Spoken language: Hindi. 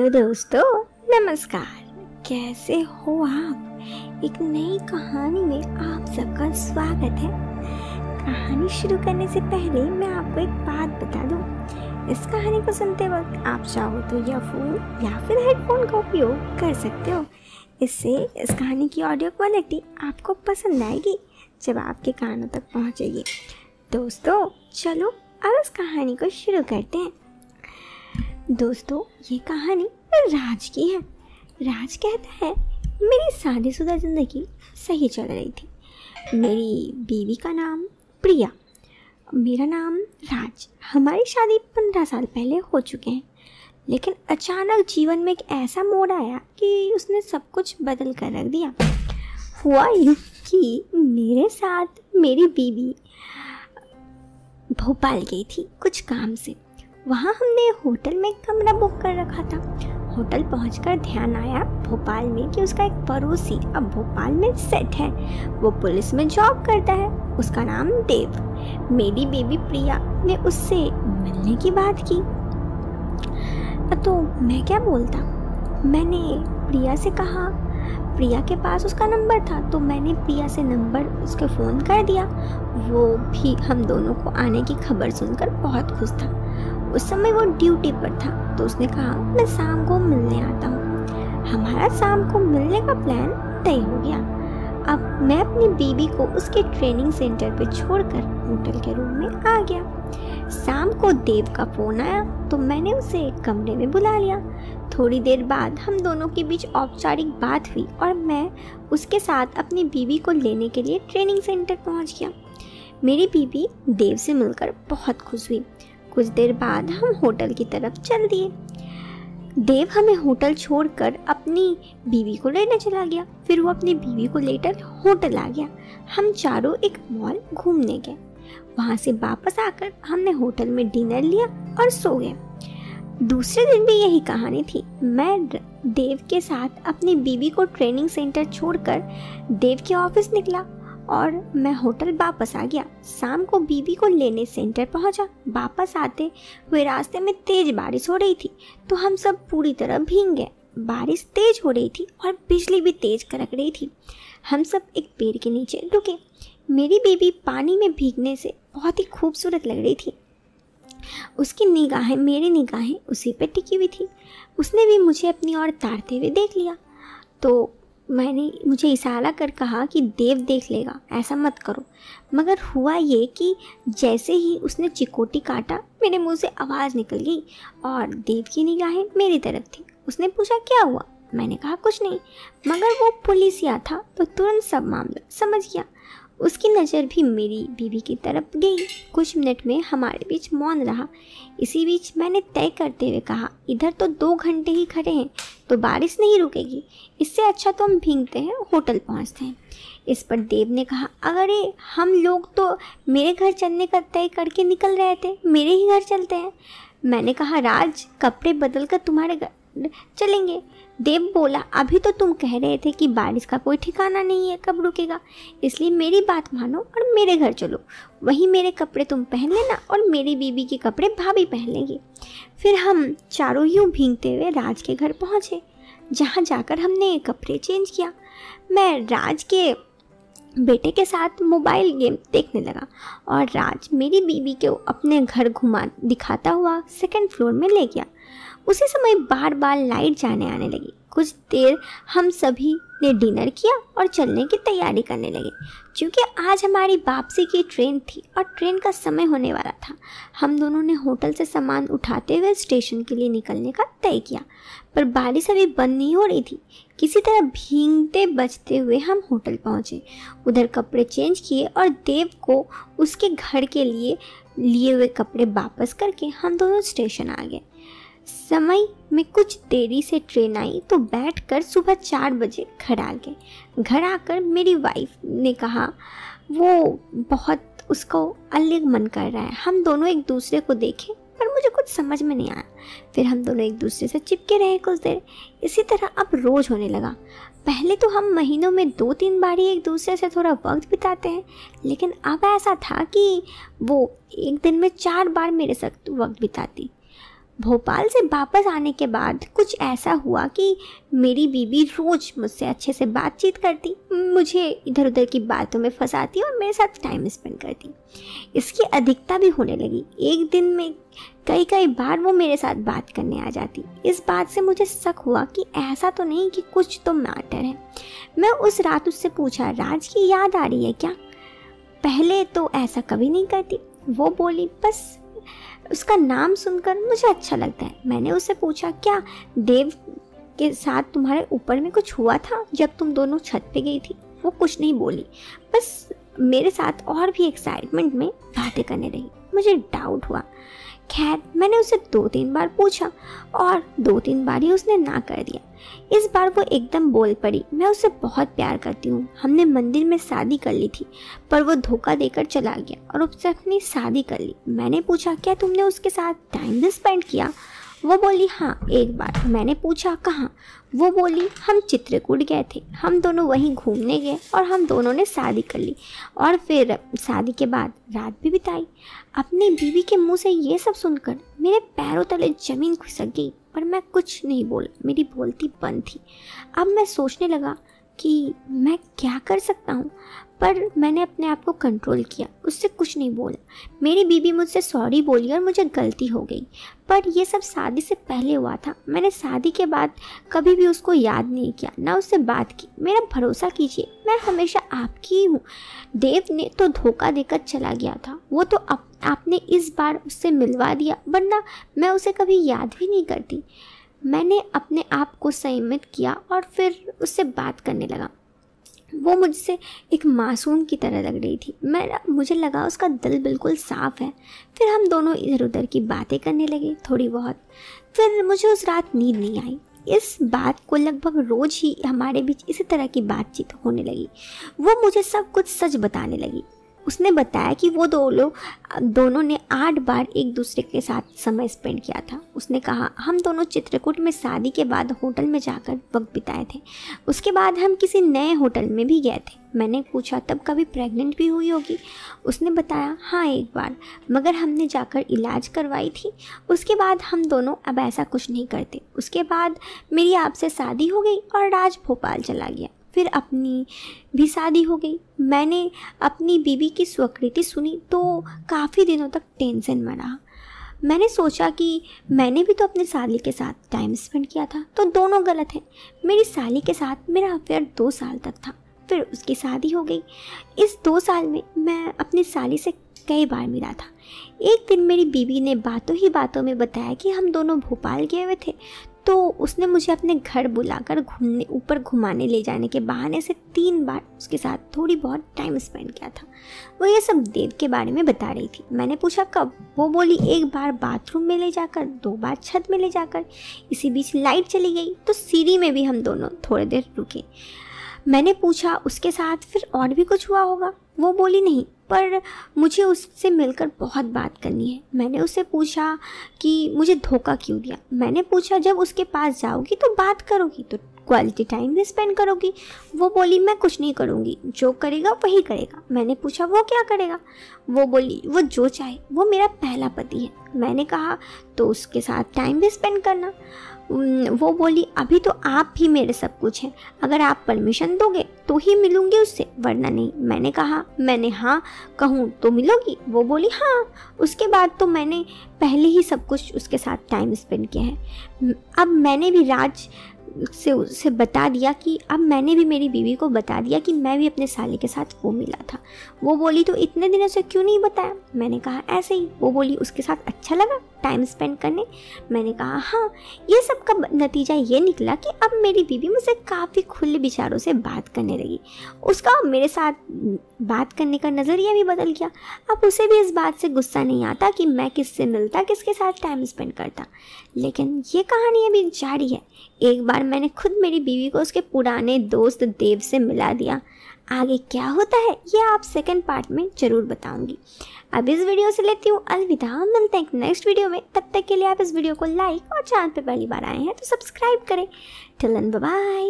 हेलो दोस्तों, नमस्कार। कैसे हो आप? एक नई कहानी में आप सबका स्वागत है। कहानी शुरू करने से पहले मैं आपको एक बात बता दूं। इस कहानी को सुनते वक्त आप चाहो तो ईयरफोन या फिर हेडफोन का उपयोग कर सकते हो। इससे इस कहानी की ऑडियो क्वालिटी आपको पसंद आएगी जब आपके कानों तक पहुंचेगी। दोस्तों चलो अब इस कहानी को शुरू करते हैं। दोस्तों ये कहानी राज की है। राज कहता है, मेरी शादीशुदा ज़िंदगी सही चल रही थी। मेरी बीवी का नाम प्रिया, मेरा नाम राज। हमारी शादी 15 साल पहले हो चुके हैं, लेकिन अचानक जीवन में एक ऐसा मोड़ आया कि उसने सब कुछ बदल कर रख दिया। हुआ यूँ कि मेरे साथ मेरी बीवी भोपाल गई थी कुछ काम से। वहाँ हमने होटल में कमरा बुक कर रखा था। होटल पहुंचकर ध्यान आया भोपाल में कि उसका एक पड़ोसी अब भोपाल में सेट है। वो पुलिस में जॉब करता है। उसका नाम देव। मेरी बेबी प्रिया ने उससे मिलने की बात की तो मैं क्या बोलता। मैंने प्रिया से कहा, प्रिया के पास उसका नंबर था तो मैंने प्रिया से नंबर उसके फ़ोन कर दिया। वो भी हम दोनों को आने की खबर सुनकर बहुत खुश था। उस समय वो ड्यूटी पर था तो उसने कहा, मैं शाम को मिलने आता हूँ। हमारा शाम को मिलने का प्लान तय हो गया। अब मैं अपनी बीवी को उसके ट्रेनिंग सेंटर पे छोड़कर होटल के रूम में आ गया। शाम को देव का फ़ोन आया तो मैंने उसे कमरे में बुला लिया। थोड़ी देर बाद हम दोनों के बीच औपचारिक बात हुई और मैं उसके साथ अपनी बीवी को लेने के लिए ट्रेनिंग सेंटर पहुंच गया। मेरी बीवी देव से मिलकर बहुत खुश हुई। कुछ देर बाद हम होटल की तरफ चल दिए। देव हमें होटल छोड़कर अपनी बीवी को लेने चला गया। फिर वो अपनी बीवी को लेकर होटल आ गया। हम चारों एक मॉल घूमने गए। वहाँ से वापस आकर हमने होटल में डिनर लिया और सो गए। दूसरे दिन भी यही कहानी थी। मैं देव के साथ अपनी बीवी को ट्रेनिंग सेंटर छोड़कर देव के ऑफिस निकला और मैं होटल वापस आ गया। शाम को बीवी को लेने सेंटर पहुंचा। वापस आते हुए रास्ते में तेज बारिश हो रही थी तो हम सब पूरी तरह भीग गए। बारिश तेज हो रही थी और बिजली भी तेज कड़क रही थी। हम सब एक पेड़ के नीचे रुके। मेरी बीवी पानी में भीगने से बहुत ही खूबसूरत लग रही थी। उसकी निगाहें मेरी निगाहें उसी पे टिकी हुई थी। उसने भी मुझे अपनी ओर ताड़ते हुए देख लिया तो मुझे इशारा कर कहा कि देव देख लेगा, ऐसा मत करो। मगर हुआ ये कि जैसे ही उसने चिकोटी काटा मेरे मुंह से आवाज़ निकल गई और देव की निगाहें मेरी तरफ थी। उसने पूछा क्या हुआ? मैंने कहा कुछ नहीं, मगर वो पुलिसिया था तो तुरंत सब मामला समझ गया। उसकी नज़र भी मेरी बीवी की तरफ गई। कुछ मिनट में हमारे बीच मौन रहा। इसी बीच मैंने तय करते हुए कहा, इधर तो 2 घंटे ही खड़े हैं तो बारिश नहीं रुकेगी। इससे अच्छा तो हम भीगते हैं, होटल पहुंचते हैं। इस पर देव ने कहा, अगर हम लोग तो मेरे घर चलने का तय करके निकल रहे थे, मेरे ही घर चलते हैं। मैंने कहा, राज कपड़े बदल कर तुम्हारे घर चलेंगे। देव बोला, अभी तो तुम कह रहे थे कि बारिश का कोई ठिकाना नहीं है, कब रुकेगा, इसलिए मेरी बात मानो और मेरे घर चलो। वहीं मेरे कपड़े तुम पहन लेना और मेरी बीवी के कपड़े भाभी पहन लेंगी। फिर हम चारों यूं भीगते हुए राज के घर पहुँचे, जहाँ जाकर हमने कपड़े चेंज किया। मैं राज के बेटे के साथ मोबाइल गेम देखने लगा और राज मेरी बीवी को अपने घर दिखाता हुआ 2nd फ्लोर में ले गया। उसी समय बार बार लाइट जाने आने लगी। कुछ देर हम सभी ने डिनर किया और चलने की तैयारी करने लगे। क्योंकि आज हमारी वापसी की ट्रेन थी और ट्रेन का समय होने वाला था, हम दोनों ने होटल से सामान उठाते हुए स्टेशन के लिए निकलने का तय किया। पर बारिश अभी बंद नहीं हो रही थी। किसी तरह भीगते बचते हुए हम होटल पहुँचे। उधर कपड़े चेंज किए और देव को उसके घर के लिए हुए कपड़े वापस करके हम दोनों स्टेशन आ गए। समय में कुछ देरी से ट्रेन आई तो बैठकर सुबह 4 बजे घर आ गए। घर आकर मेरी वाइफ ने कहा वो बहुत उसको अलग मन कर रहा है। हम दोनों एक दूसरे को देखे पर मुझे कुछ समझ में नहीं आया। फिर हम दोनों एक दूसरे से चिपके रहे कुछ देर। इसी तरह अब रोज़ होने लगा। पहले तो हम महीनों में 2-3 बार ही एक दूसरे से थोड़ा वक्त बिताते हैं, लेकिन अब ऐसा था कि वो एक दिन में 4 बार मेरे साथ वक्त बिताती। भोपाल से वापस आने के बाद कुछ ऐसा हुआ कि मेरी बीबी रोज़ मुझसे अच्छे से बातचीत करती, मुझे इधर उधर की बातों में फंसाती और मेरे साथ टाइम स्पेंड करती। इसकी अधिकता भी होने लगी। एक दिन में कई बार वो मेरे साथ बात करने आ जाती। इस बात से मुझे शक हुआ कि ऐसा तो नहीं कि कुछ तो मैटर है। मैं उस रात उससे पूछा, राज की याद आ रही है क्या? पहले तो ऐसा कभी नहीं करती। वो बोली, बस उसका नाम सुनकर मुझे अच्छा लगता है। मैंने उससे पूछा, क्या देव के साथ तुम्हारे ऊपर में कुछ हुआ था जब तुम दोनों छत पे गई थी? वो कुछ नहीं बोली, बस मेरे साथ और भी एक्साइटमेंट में बातें करने रही। मुझे डाउट हुआ। खैर, मैंने उसे 2-3 बार पूछा और 2-3 बार ही उसने ना कर दिया। इस बार वो एकदम बोल पड़ी, मैं उसे बहुत प्यार करती हूँ। हमने मंदिर में शादी कर ली थी, पर वो धोखा देकर चला गया और उससे अपनी शादी कर ली। मैंने पूछा, क्या तुमने उसके साथ टाइम भी स्पेंड किया? वो बोली, हाँ, एक बार। मैंने पूछा, कहाँ? वो बोली, हम चित्रकूट गए थे। हम दोनों वहीं घूमने गए और हम दोनों ने शादी कर ली और फिर शादी के बाद रात भी बिताई। अपनी बीवी के मुंह से ये सब सुनकर मेरे पैरों तले ज़मीन खिसक गई, पर मैं कुछ नहीं बोला। मेरी बोलती बंद थी। अब मैं सोचने लगा कि मैं क्या कर सकता हूँ, पर मैंने अपने आप को कंट्रोल किया, उससे कुछ नहीं बोला। मेरी बीवी मुझसे सॉरी बोली और मुझे गलती हो गई, पर यह सब शादी से पहले हुआ था। मैंने शादी के बाद कभी भी उसको याद नहीं किया, ना उससे बात की। मेरा भरोसा कीजिए, मैं हमेशा आपकी ही हूँ। देव ने तो धोखा देकर चला गया था, वो तो आपने इस बार उससे मिलवा दिया, वरना मैं उसे कभी याद भी नहीं करती। मैंने अपने आप को संयमित किया और फिर उससे बात करने लगा। वो मुझसे एक मासूम की तरह लग रही थी। मुझे लगा उसका दिल बिल्कुल साफ़ है। फिर हम दोनों इधर उधर की बातें करने लगे थोड़ी बहुत। फिर मुझे उस रात नींद नहीं आई। इस बात को लगभग रोज़ ही हमारे बीच इसी तरह की बातचीत होने लगी। वो मुझे सब कुछ सच बताने लगी। उसने बताया कि वो दोनों ने 8 बार एक दूसरे के साथ समय स्पेंड किया था। उसने कहा, हम दोनों चित्रकूट में शादी के बाद होटल में जाकर वक्त बिताए थे। उसके बाद हम किसी नए होटल में भी गए थे। मैंने पूछा, तब कभी प्रेग्नेंट भी हुई होगी? उसने बताया, हाँ, एक बार, मगर हमने जाकर इलाज करवाई थी। उसके बाद हम दोनों अब ऐसा कुछ नहीं करते। उसके बाद मेरी आपसे शादी हो गई और राज भोपाल चला गया। फिर अपनी भी शादी हो गई। मैंने अपनी बीवी की स्वीकृति सुनी तो काफ़ी दिनों तक टेंशन में रहा। मैंने सोचा कि मैंने भी तो अपने साली के साथ टाइम स्पेंड किया था, तो दोनों गलत हैं। मेरी साली के साथ मेरा अफेयर 2 साल तक था, फिर उसकी शादी हो गई। इस 2 साल में मैं अपनी साली से कई बार मिला था। एक दिन मेरी बीवी ने बातों ही बातों में बताया कि हम दोनों भोपाल गए हुए थे, तो उसने मुझे अपने घर बुलाकर घुमाने ले जाने के बहाने से 3 बार उसके साथ थोड़ी बहुत टाइम स्पेंड किया था। वो ये सब देव के बारे में बता रही थी। मैंने पूछा, कब? वो बोली, 1 बार बाथरूम में ले जाकर, 2 बार छत में ले जाकर। इसी बीच लाइट चली गई तो सीढ़ी में भी हम दोनों थोड़ी देर रुके। मैंने पूछा, उसके साथ फिर और भी कुछ हुआ होगा? वो बोली, नहीं, पर मुझे उससे मिलकर बहुत बात करनी है। मैंने उससे पूछा कि मुझे धोखा क्यों दिया। मैंने पूछा, जब उसके पास जाओगी तो बात करोगी, तो क्वालिटी टाइम भी स्पेंड करोगी। वो बोली, मैं कुछ नहीं करूँगी, जो करेगा वही करेगा। मैंने पूछा, वो क्या करेगा? वो बोली, वो जो चाहे, वो मेरा पहला पति है। मैंने कहा, तो उसके साथ टाइम भी स्पेंड करना। वो बोली, अभी तो आप ही मेरे सब कुछ हैं, अगर आप परमिशन दोगे तो ही मिलूंगी उससे, वरना नहीं। मैंने कहा, मैंने हाँ कहूँ तो मिलोगी? वो बोली, हाँ। उसके बाद तो मैंने पहले ही सब कुछ उसके साथ टाइम स्पेंड किया है। अब मैंने भी राज से उसे बता दिया कि अब मैंने भी मेरी बीवी को बता दिया कि मैं भी अपने साले के साथ वो मिला था। वो बोली, तो इतने दिनों से क्यों नहीं बताया? मैंने कहा, ऐसे ही। वो बोली, उसके साथ अच्छा लगा टाइम स्पेंड करने? मैंने कहा, हाँ। ये सब का नतीजा ये निकला कि अब मेरी बीवी मुझसे काफ़ी खुले विचारों से बात करने लगी। उसका मेरे साथ बात करने का नज़रिया भी बदल गया। अब उसे भी इस बात से गुस्सा नहीं आता कि मैं किससे मिलता, किसके साथ टाइम स्पेंड करता। लेकिन ये कहानी अभी जारी है। एक बार मैंने खुद मेरी बीवी को उसके पुराने दोस्त देव से मिला दिया। आगे क्या होता है ये आप सेकंड पार्ट में ज़रूर बताऊंगी। अब इस वीडियो से लेती हूँ अलविदा। मिलते हैं नेक्स्ट वीडियो में। तब तक के लिए आप इस वीडियो को लाइक और चैनल पे पहली बार आए हैं तो सब्सक्राइब करें। Till then bye bye.